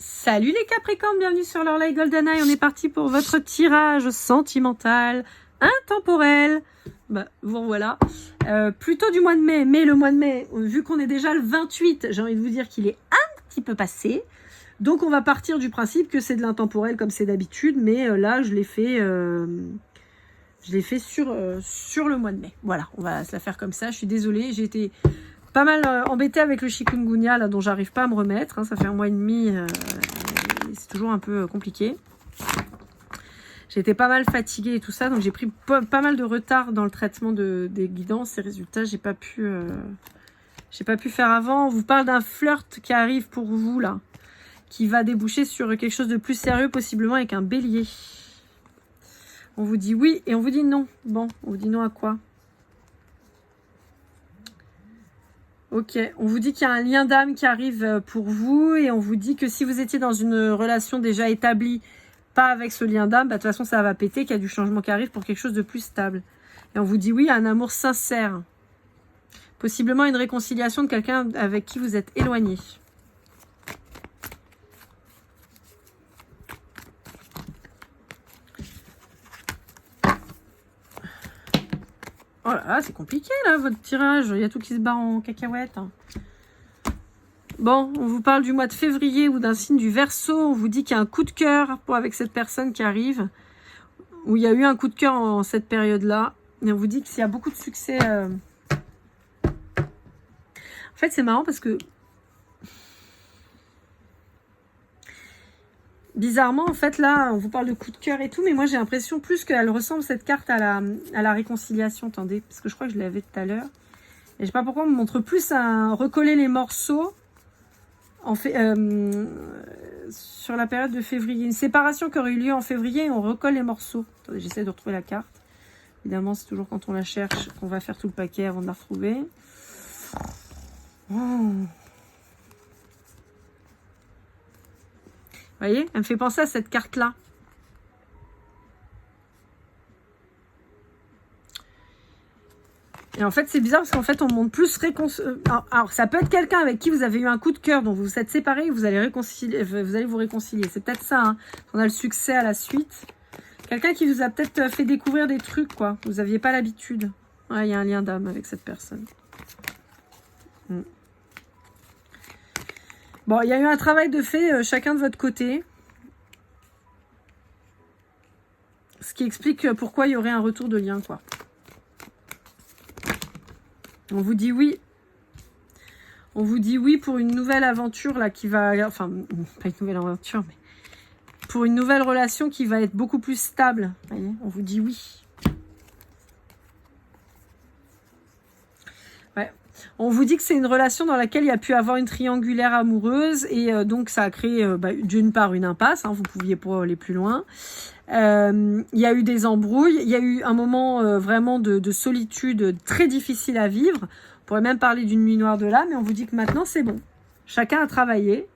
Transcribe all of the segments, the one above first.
Salut les Capricornes, bienvenue sur l'Orlaï GoldenEye. On est parti pour votre tirage sentimental, intemporel. Vous revoilà. Plutôt du mois de mai. Mais le mois de mai, vu qu'on est déjà le 28, j'ai envie de vous dire qu'il est un petit peu passé. Donc on va partir du principe que c'est de l'intemporel comme c'est d'habitude. Mais là, je l'ai fait sur le mois de mai. Voilà, on va se la faire comme ça. Je suis désolée, j'ai été pas mal embêtée avec le chikungunya là, dont j'arrive pas à me remettre. Hein. Ça fait un mois et demi. C'est toujours un peu compliqué. J'étais pas mal fatiguée et tout ça, donc j'ai pris pas mal de retard dans le traitement des guidances et résultats. J'ai pas pu faire avant. On vous parle d'un flirt qui arrive pour vous là, qui va déboucher sur quelque chose de plus sérieux, possiblement avec un bélier. On vous dit oui et on vous dit non. Bon, on vous dit non à quoi? Ok, on vous dit qu'il y a un lien d'âme qui arrive pour vous et on vous dit que si vous étiez dans une relation déjà établie, pas avec ce lien d'âme, de toute façon ça va péter, qu'il y a du changement qui arrive pour quelque chose de plus stable. Et on vous dit oui à un amour sincère. Possiblement une réconciliation de quelqu'un avec qui vous êtes éloigné. Oh là là, c'est compliqué là, votre tirage. Il y a tout qui se barre en cacahuète. Bon, on vous parle du mois de février ou d'un signe du Verseau. On vous dit qu'il y a un coup de cœur avec cette personne qui arrive. Où il y a eu un coup de cœur en cette période-là. Et on vous dit qu'il y a beaucoup de succès. En fait, c'est marrant parce que bizarrement, en fait, là, on vous parle de coup de cœur et tout, mais moi, j'ai l'impression plus qu'elle ressemble, cette carte, à la réconciliation. Attendez, parce que je crois que je l'avais tout à l'heure. Et je sais pas pourquoi on me montre plus à recoller les morceaux sur la période de février. Une séparation qui aurait eu lieu en février et on recolle les morceaux. Attendez, j'essaie de retrouver la carte. Évidemment, c'est toujours quand on la cherche qu'on va faire tout le paquet avant de la retrouver. Vous voyez, elle me fait penser à cette carte-là. Et en fait, c'est bizarre parce qu'en fait, on montre plus alors, ça peut être quelqu'un avec qui vous avez eu un coup de cœur, dont vous vous êtes séparés et vous allez vous réconcilier. C'est peut-être ça, hein. On a le succès à la suite. Quelqu'un qui vous a peut-être fait découvrir des trucs, quoi. Vous n'aviez pas l'habitude. Ouais, il y a un lien d'âme avec cette personne. Bon, il y a eu un travail de fait, chacun de votre côté. Ce qui explique pourquoi il y aurait un retour de lien, quoi. On vous dit oui. On vous dit oui pour une nouvelle aventure, là, qui va... Enfin, pas une nouvelle aventure, mais... Pour une nouvelle relation qui va être beaucoup plus stable. Vous voyez, on vous dit oui. Ouais. On vous dit que c'est une relation dans laquelle il y a pu avoir une triangulaire amoureuse et donc ça a créé d'une part une impasse, hein, vous pouviez pas aller plus loin. Il y a eu des embrouilles, il y a eu un moment vraiment de solitude très difficile à vivre. On pourrait même parler d'une nuit noire de l'âme, mais on vous dit que maintenant c'est bon. Chacun a travaillé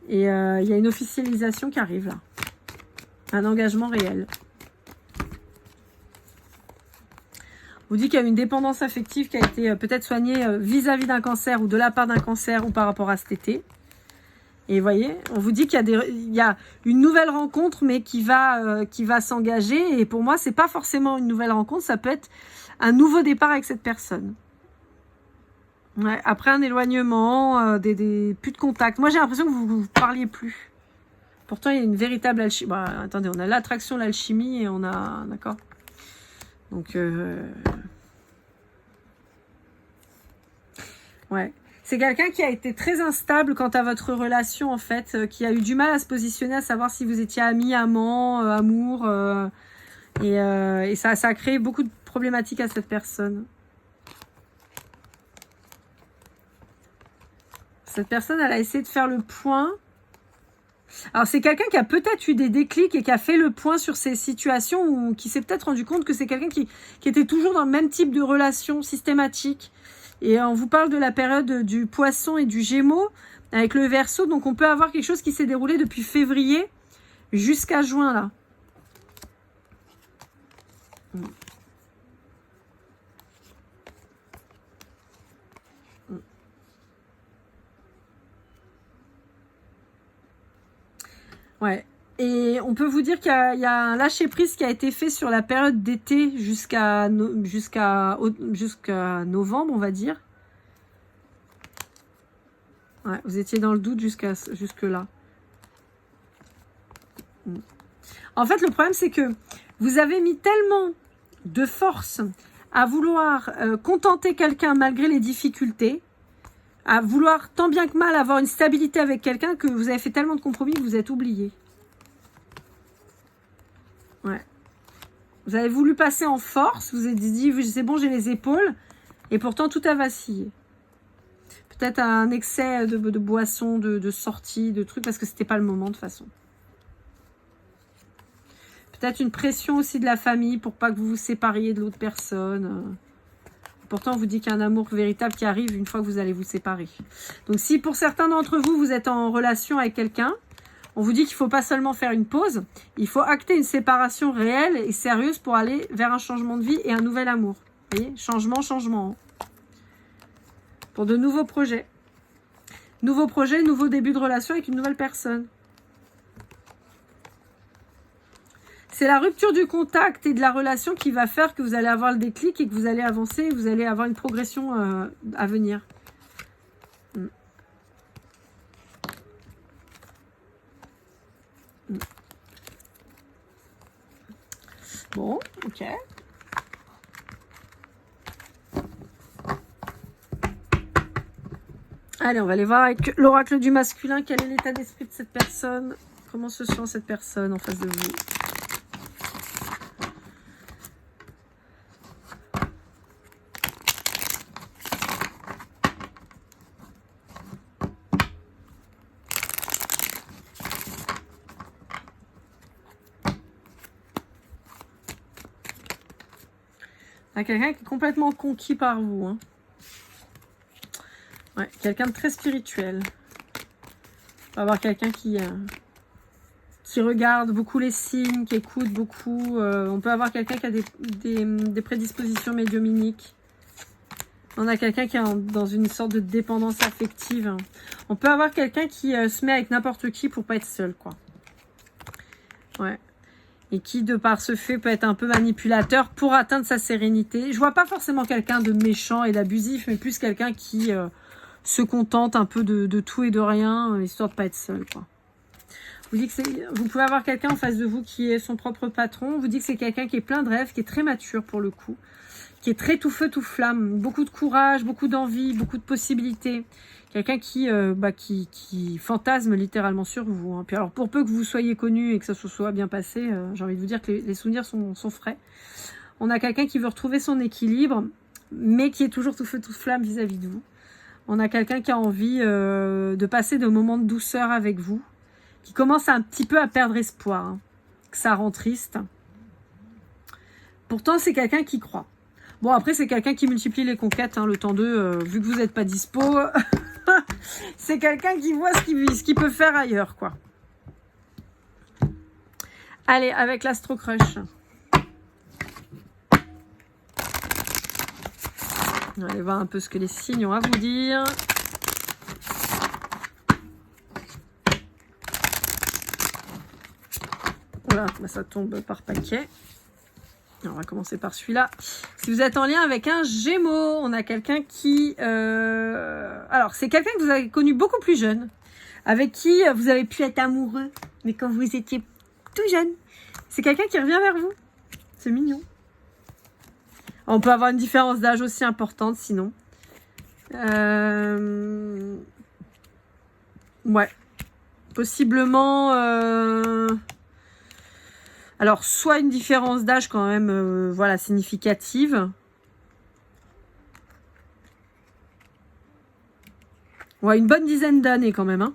et il y a une officialisation qui arrive là. Un engagement réel. On vous dit qu'il y a une dépendance affective qui a été peut-être soignée vis-à-vis d'un cancer ou de la part d'un cancer ou par rapport à cet été. Et vous voyez, on vous dit qu'il y a une nouvelle rencontre, mais qui va s'engager. Et pour moi, c'est pas forcément une nouvelle rencontre, ça peut être un nouveau départ avec cette personne. Ouais, après un éloignement, plus de contact. Moi, j'ai l'impression que vous parliez plus. Pourtant, il y a une véritable alchimie. Bon, attendez, on a l'attraction, l'alchimie et on a... D'accord. Donc... Ouais. C'est quelqu'un qui a été très instable quant à votre relation, en fait, qui a eu du mal à se positionner, à savoir si vous étiez amis, amants, amour, et ça a créé beaucoup de problématiques à cette personne. Cette personne, elle a essayé de faire le point. Alors, c'est quelqu'un qui a peut-être eu des déclics et qui a fait le point sur ces situations ou qui s'est peut-être rendu compte que c'est quelqu'un qui était toujours dans le même type de relation systématique. Et on vous parle de la période du Poisson et du Gémeaux avec le Verseau. Donc, on peut avoir quelque chose qui s'est déroulé depuis février jusqu'à juin, là. Ouais. Et on peut vous dire qu'il y a un lâcher-prise qui a été fait sur la période d'été jusqu'à novembre, on va dire. Ouais, vous étiez dans le doute jusque-là. En fait, le problème, c'est que vous avez mis tellement de force à vouloir contenter quelqu'un malgré les difficultés, à vouloir tant bien que mal avoir une stabilité avec quelqu'un, que vous avez fait tellement de compromis que vous êtes oublié. Ouais. Vous avez voulu passer en force, vous avez dit c'est bon, j'ai les épaules, et pourtant tout a vacillé. Peut-être un excès de boissons, de sorties, de trucs, parce que c'était pas le moment de toute façon. Peut-être une pression aussi de la famille pour pas que vous vous sépariez de l'autre personne. Pourtant, on vous dit qu'il y a un amour véritable qui arrive une fois que vous allez vous séparer. Donc si pour certains d'entre vous, vous êtes en relation avec quelqu'un, on vous dit qu'il ne faut pas seulement faire une pause, il faut acter une séparation réelle et sérieuse pour aller vers un changement de vie et un nouvel amour. Vous voyez, changement. Pour de nouveaux projets. Nouveaux projets, nouveau début de relation avec une nouvelle personne. C'est la rupture du contact et de la relation qui va faire que vous allez avoir le déclic et que vous allez avancer, vous allez avoir une progression à venir. Bon, ok. Allez, on va aller voir avec l'oracle du masculin. Quel est l'état d'esprit de cette personne? Comment se sent cette personne en face de vous? Il y a quelqu'un qui est complètement conquis par vous. Hein. Ouais, quelqu'un de très spirituel. On va avoir quelqu'un qui regarde beaucoup les signes, qui écoute beaucoup. On peut avoir quelqu'un qui a des prédispositions médiumniques. On a quelqu'un qui est dans une sorte de dépendance affective. On peut avoir quelqu'un qui se met avec n'importe qui pour pas être seul, quoi. Ouais. Et qui, de par ce fait, peut être un peu manipulateur pour atteindre sa sérénité. Je vois pas forcément quelqu'un de méchant et d'abusif, mais plus quelqu'un qui se contente un peu de tout et de rien, histoire de pas être seul, quoi. Vous pouvez avoir quelqu'un en face de vous qui est son propre patron. On vous dit que c'est quelqu'un qui est plein de rêves, qui est très mature pour le coup, qui est très tout feu, tout flamme, beaucoup de courage, beaucoup d'envie, beaucoup de possibilités. Quelqu'un qui fantasme littéralement sur vous. Hein. Puis alors, pour peu que vous soyez connu et que ça se soit bien passé, j'ai envie de vous dire que les souvenirs sont frais. On a quelqu'un qui veut retrouver son équilibre, mais qui est toujours tout feu, tout flamme vis-à-vis de vous. On a quelqu'un qui a envie de passer de moments de douceur avec vous, qui commence un petit peu à perdre espoir, hein, que ça rend triste. Pourtant, c'est quelqu'un qui croit. Bon, après, c'est quelqu'un qui multiplie les conquêtes, hein, le temps d'eux, vu que vous n'êtes pas dispo. C'est quelqu'un qui voit ce qu'il peut faire ailleurs, quoi. Allez, avec l'Astro Crush. On va aller voir un peu ce que les signes ont à vous dire. Voilà, ça tombe par paquet. On va commencer par celui-là. Si vous êtes en lien avec un Gémeaux, on a quelqu'un qui... Alors, c'est quelqu'un que vous avez connu beaucoup plus jeune, avec qui vous avez pu être amoureux, mais quand vous étiez tout jeune. C'est quelqu'un qui revient vers vous. C'est mignon. On peut avoir une différence d'âge aussi importante, sinon. Ouais. Possiblement... Alors, soit une différence d'âge quand même, voilà, significative. Ouais, une bonne dizaine d'années quand même. Hein.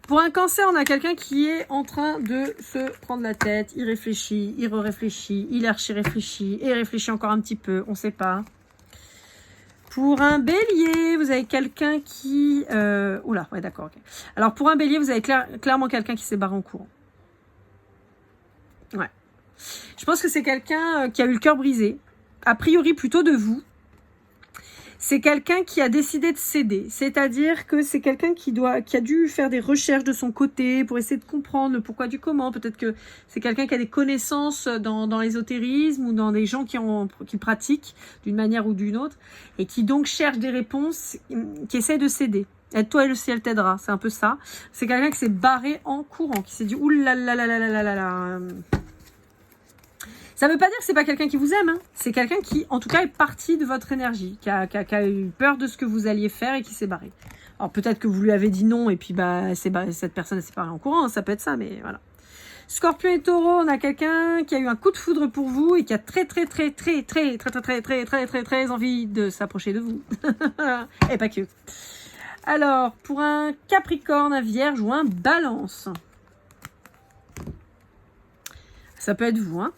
Pour un Cancer, on a quelqu'un qui est en train de se prendre la tête. Il réfléchit, il réfléchit, il archi-réfléchit, et il réfléchit encore un petit peu, on ne sait pas. Pour un Bélier, vous avez quelqu'un qui... Oula, ouais, d'accord. Okay. Alors, pour un Bélier, vous avez clairement quelqu'un qui s'est barré en courant. Ouais. Je pense que c'est quelqu'un qui a eu le cœur brisé, a priori plutôt de vous, c'est quelqu'un qui a décidé de céder. C'est-à-dire que c'est quelqu'un qui a dû faire des recherches de son côté pour essayer de comprendre le pourquoi du comment. Peut-être que c'est quelqu'un qui a des connaissances dans l'ésotérisme ou dans des gens qui le pratiquent d'une manière ou d'une autre et qui donc cherchent des réponses, qui essayent de céder. Aide-toi et le ciel t'aidera, c'est un peu ça. C'est quelqu'un qui s'est barré en courant, qui s'est dit oulalalala. Ça ne veut pas dire que c'est pas quelqu'un qui vous aime, hein. C'est quelqu'un qui, en tout cas, est parti de votre énergie, qui a eu peur de ce que vous alliez faire et qui s'est barré. Alors peut-être que vous lui avez dit non et puis cette personne s'est barrée en courant, hein, ça peut être ça, mais voilà. Scorpion et Taureau, on a quelqu'un qui a eu un coup de foudre pour vous et qui a très envie de s'approcher de vous. Et pas que. Alors, pour un Capricorne, un Vierge ou un Balance. Ça peut être vous, hein.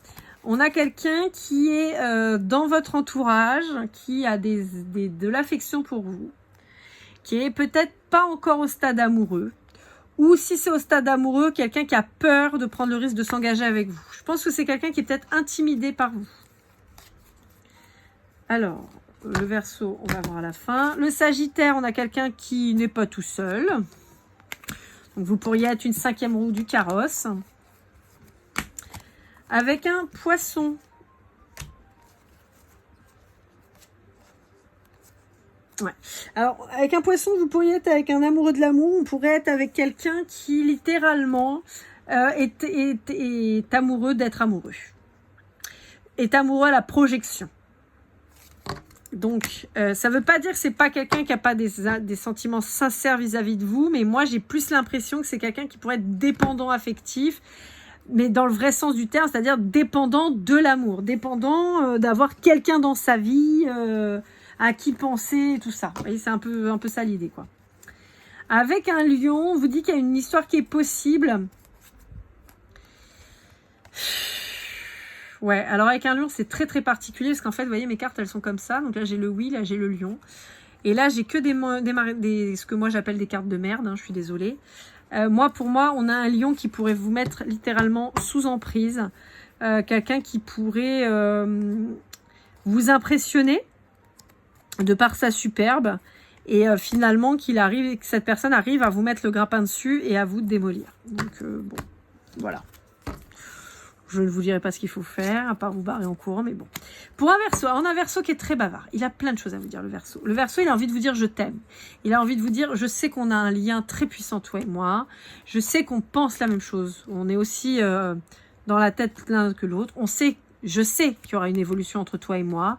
On a quelqu'un qui est dans votre entourage, qui a de l'affection pour vous, qui est peut-être pas encore au stade amoureux, ou si c'est au stade amoureux, quelqu'un qui a peur de prendre le risque de s'engager avec vous. Je pense que c'est quelqu'un qui est peut-être intimidé par vous. Alors, le Verseau, on va voir à la fin. Le Sagittaire, on a quelqu'un qui n'est pas tout seul. Donc, vous pourriez être une 5e roue du carrosse. Avec un Poisson. Ouais. Alors, avec un Poisson, vous pourriez être avec un amoureux de l'amour. On pourrait être avec quelqu'un qui, littéralement, est amoureux d'être amoureux. Est amoureux à la projection. Donc, ça ne veut pas dire que c'est pas quelqu'un qui n'a pas des sentiments sincères vis-à-vis de vous, mais moi, j'ai plus l'impression que c'est quelqu'un qui pourrait être dépendant affectif, mais dans le vrai sens du terme, c'est-à-dire dépendant de l'amour, dépendant d'avoir quelqu'un dans sa vie à qui penser, tout ça. Vous voyez, c'est un peu ça l'idée, quoi. Avec un Lion, on vous dit qu'il y a une histoire qui est possible. Ouais, alors avec un Lion, c'est très particulier, parce qu'en fait, vous voyez, mes cartes, elles sont comme ça. Donc là, j'ai le oui, là, j'ai le Lion. Et là, j'ai que ce que moi, j'appelle des cartes de merde, hein, je suis désolée. Pour moi, on a un Lion qui pourrait vous mettre littéralement sous emprise. Quelqu'un qui pourrait vous impressionner de par sa superbe. Et finalement, que cette personne arrive à vous mettre le grappin dessus et à vous démolir. Donc, bon, voilà. Je ne vous dirai pas ce qu'il faut faire, à part vous barrer en courant, mais bon. Pour un Verseau, on a un Verseau qui est très bavard. Il a plein de choses à vous dire, le Verseau. Le Verseau, il a envie de vous dire « je t'aime ». Il a envie de vous dire « je sais qu'on a un lien très puissant, toi et moi. Je sais qu'on pense la même chose. On est aussi dans la tête l'un que l'autre. Je sais qu'il y aura une évolution entre toi et moi.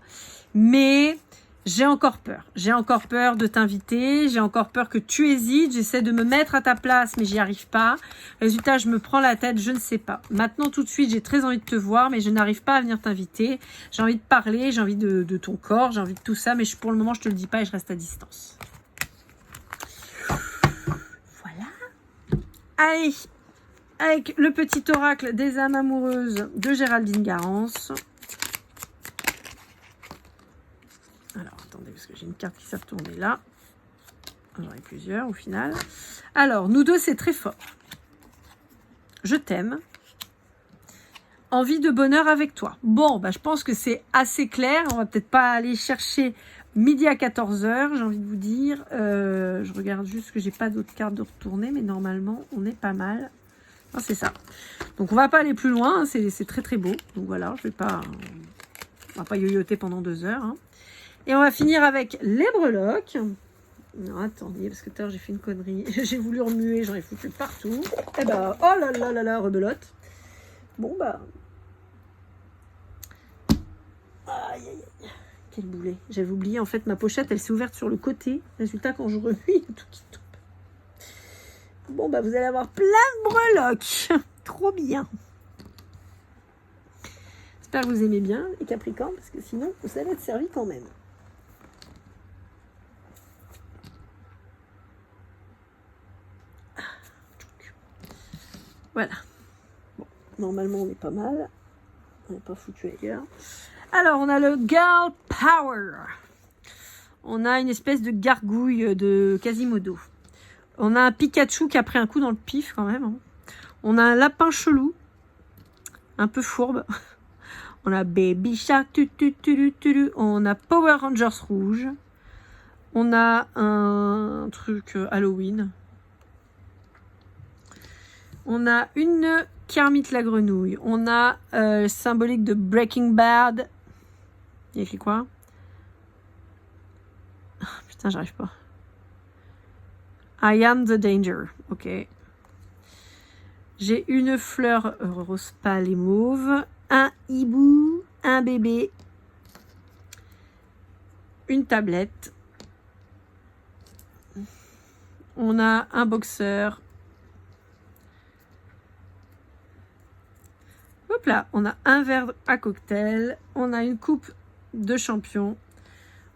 Mais j'ai encore peur. J'ai encore peur de t'inviter. J'ai encore peur que tu hésites. J'essaie de me mettre à ta place, mais j'y arrive pas. Résultat, je me prends la tête, je ne sais pas. Maintenant, tout de suite, j'ai très envie de te voir, mais je n'arrive pas à venir t'inviter. J'ai envie de parler, j'ai envie de ton corps, j'ai envie de tout ça, mais pour le moment, je te le dis pas et je reste à distance. Voilà. Allez, avec le petit oracle des âmes amoureuses de Géraldine Garance. Alors, attendez, parce que j'ai une carte qui s'est retournée là. J'en ai plusieurs au final. Alors, nous deux, c'est très fort. Je t'aime. Envie de bonheur avec toi. Bon, je pense que c'est assez clair. On va peut-être pas aller chercher midi à 14h, j'ai envie de vous dire. Je regarde juste que j'ai pas d'autres cartes de retourner, mais normalement, on est pas mal. Non, c'est ça. Donc, on va pas aller plus loin. Hein, c'est très beau. Donc, voilà, on va pas yoyoter pendant 2 heures. Hein. Et on va finir avec les breloques. Non, attendez, parce que tout à l'heure, j'ai fait une connerie. J'ai voulu remuer, j'en ai foutu partout. Eh ben, oh là là, rebelote. Bon, aïe, aïe, aïe. Quel boulet. J'avais oublié, en fait, ma pochette, elle s'est ouverte sur le côté. Résultat, quand je remue, il y a tout qui tombe. Bon, vous allez avoir plein de breloques. Trop bien. J'espère que vous aimez bien les Capricornes, parce que sinon, vous allez être servi quand même. Voilà. Bon, normalement, on est pas mal. On n'est pas foutu ailleurs. Alors, on a le Girl Power. On a une espèce de gargouille de Quasimodo. On a un Pikachu qui a pris un coup dans le pif quand même. Hein. On a un lapin chelou. Un peu fourbe. On a Baby Shark. On a Power Rangers rouge. On a un truc Halloween. On a une Kermit la grenouille. On a symbolique de Breaking Bad. Il y a écrit quoi? Putain, j'arrive pas. I am the danger. Ok. J'ai une fleur rose pâle et mauve. Un hibou. Un bébé. Une tablette. On a un boxeur. Hop là, on a un verre à cocktail. On a une coupe de champion.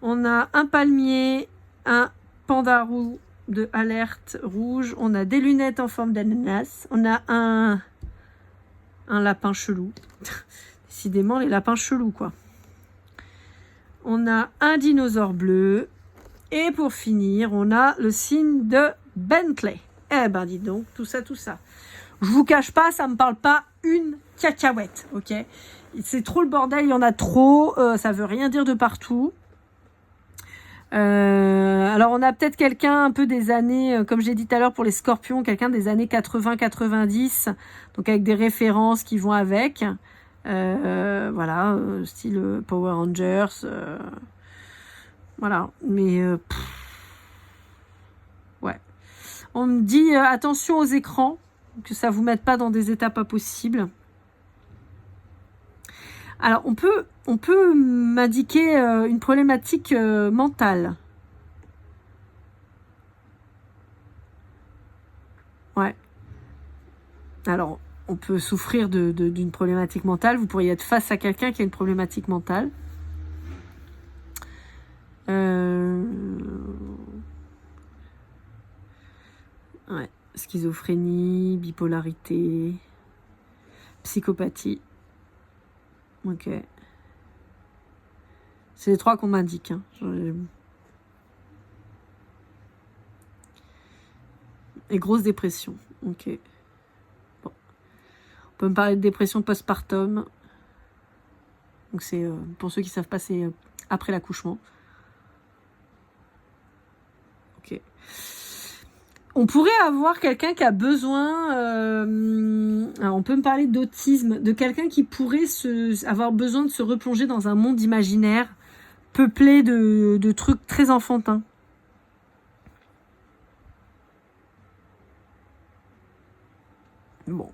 On a un palmier, un panda roux de alerte rouge. On a des lunettes en forme d'ananas. On a un lapin chelou. Décidément, les lapins chelous, quoi. On a un dinosaure bleu. Et pour finir, on a le signe de Bentley. Eh ben, dis donc, tout ça. Je vous cache pas, ça me parle pas une cacahuète, ok? C'est trop le bordel, il y en a trop, ça veut rien dire de partout. Alors, on a peut-être quelqu'un un peu des années, comme j'ai dit tout à l'heure pour les scorpions, quelqu'un des années 80-90, donc avec des références qui vont avec. Voilà, style Power Rangers. Voilà, mais ouais. On me dit attention aux écrans, que ça vous mette pas dans des états pas possibles. Alors, on peut m'indiquer une problématique mentale. Ouais. Alors, on peut souffrir d'une problématique mentale. Vous pourriez être face à quelqu'un qui a une problématique mentale. Ouais. Schizophrénie, bipolarité, psychopathie. Ok. C'est les 3 qu'on m'indique. Hein. Et grosse dépression. Ok. Bon. On peut me parler de dépression postpartum. Donc c'est, pour ceux qui savent pas, c'est après l'accouchement. Ok. On pourrait avoir quelqu'un qui a besoin... alors on peut me parler d'autisme, de quelqu'un qui pourrait avoir besoin de se replonger dans un monde imaginaire peuplé de trucs très enfantins. Bon.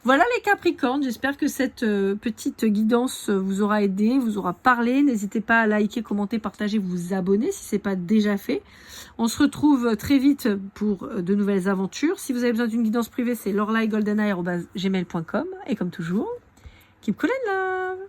Voilà les Capricornes, j'espère que cette petite guidance vous aura aidé, vous aura parlé. N'hésitez pas à liker, commenter, partager, vous abonner si ce n'est pas déjà fait. On se retrouve très vite pour de nouvelles aventures. Si vous avez besoin d'une guidance privée, c'est lorlaigoldeneye@gmail.com. Et comme toujours, keep cool and love.